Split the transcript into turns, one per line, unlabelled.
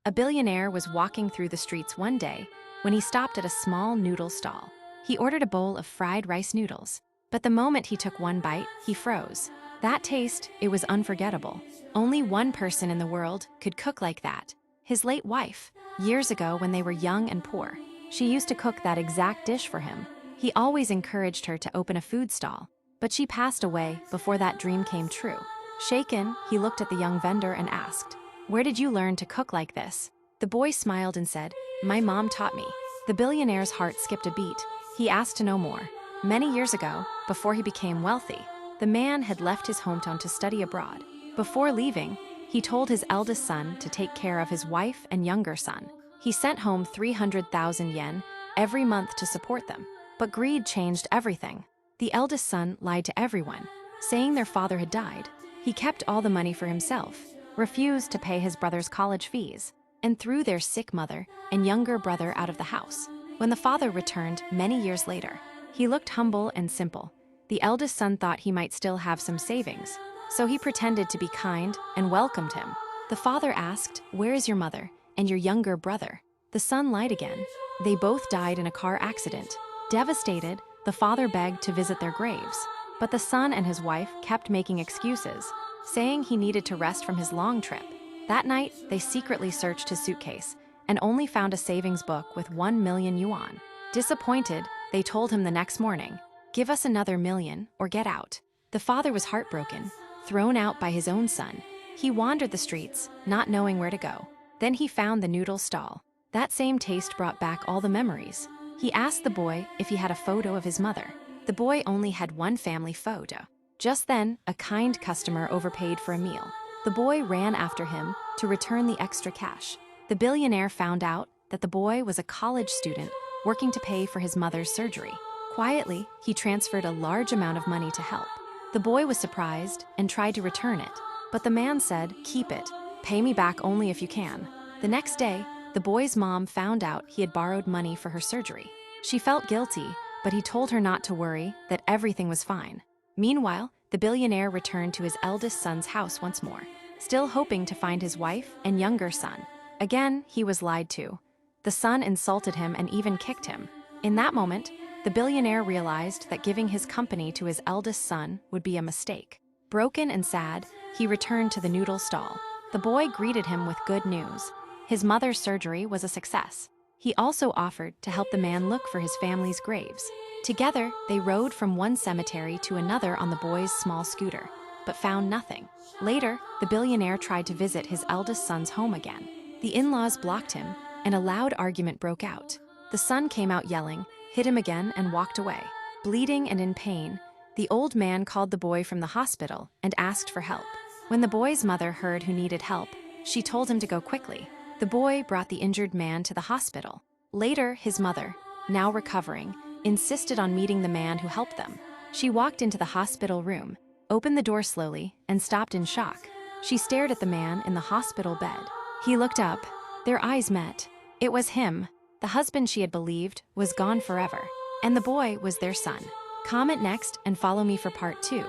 A billionaire was walking through the streets one day when he stopped at a small noodle stall. He ordered a bowl of fried rice noodles, but the moment he took one bite, he froze. That taste, it was unforgettable. Only one person in the world could cook like that. His late wife. Years ago when they were young and poor, she used to cook that exact dish for him. He always encouraged her to open a food stall, but she passed away before that dream came true. Shaken, he looked at the young vendor and asked, "Where did you learn to cook like this?" The boy smiled and said, "My mom taught me." The billionaire's heart skipped a beat. He asked to know more. Many years ago, before he became wealthy, the man had left his hometown to study abroad. Before leaving, he told his eldest son to take care of his wife and younger son. He sent home 300,000 yen every month to support them. But greed changed everything. The eldest son lied to everyone, saying their father had died. He kept all the money for himself, refused to pay his brother's college fees, and threw their sick mother and younger brother out of the house. When the father returned many years later, he looked humble and simple. The eldest son thought he might still have some savings, so he pretended to be kind and welcomed him. The father asked, "Where is your mother and your younger brother?" The son lied again. They both died in a car accident. Devastated, the father begged to visit their graves, but the son and his wife kept making excuses, saying he needed to rest from his long trip. That night, they secretly searched his suitcase and only found a savings book with 1 million yuan. Disappointed, they told him the next morning, "Give us another million or get out." The father was heartbroken, thrown out by his own son. He wandered the streets, not knowing where to go. Then he found the noodle stall. That same taste brought back all the memories. He asked the boy if he had a photo of his mother. The boy only had one family photo. Just then, a kind customer overpaid for a meal. The boy ran after him to return the extra cash. The billionaire found out that the boy was a college student working to pay for his mother's surgery. Quietly, he transferred a large amount of money to help. The boy was surprised and tried to return it, but the man said, "Keep it. Pay me back only if you can." The next day, the boy's mom found out he had borrowed money for her surgery. She felt guilty, but he told her not to worry, that everything was fine. Meanwhile, the billionaire returned to his eldest son's house once more, still hoping to find his wife and younger son. Again, he was lied to. The son insulted him and even kicked him. In that moment, the billionaire realized that giving his company to his eldest son would be a mistake. Broken and sad, he returned to the noodle stall. The boy greeted him with good news. His mother's surgery was a success. He also offered to help the man look for his family's graves. Together, they rode from one cemetery to another on the boy's small scooter, but found nothing. Later, the billionaire tried to visit his eldest son's home again. The in-laws blocked him, and a loud argument broke out. The son came out yelling, hit him again, and walked away. Bleeding and in pain, the old man called the boy from the hospital and asked for help. When the boy's mother heard who needed help, she told him to go quickly. The boy brought the injured man to the hospital. Later, his mother, now recovering, insisted on meeting the man who helped them. She walked into the hospital room, opened the door slowly, and stopped in shock. She stared at the man in the hospital bed. He looked up. Their eyes met. It was him. The husband she had believed was gone forever, and the boy was their son. Comment next and follow me for part 2.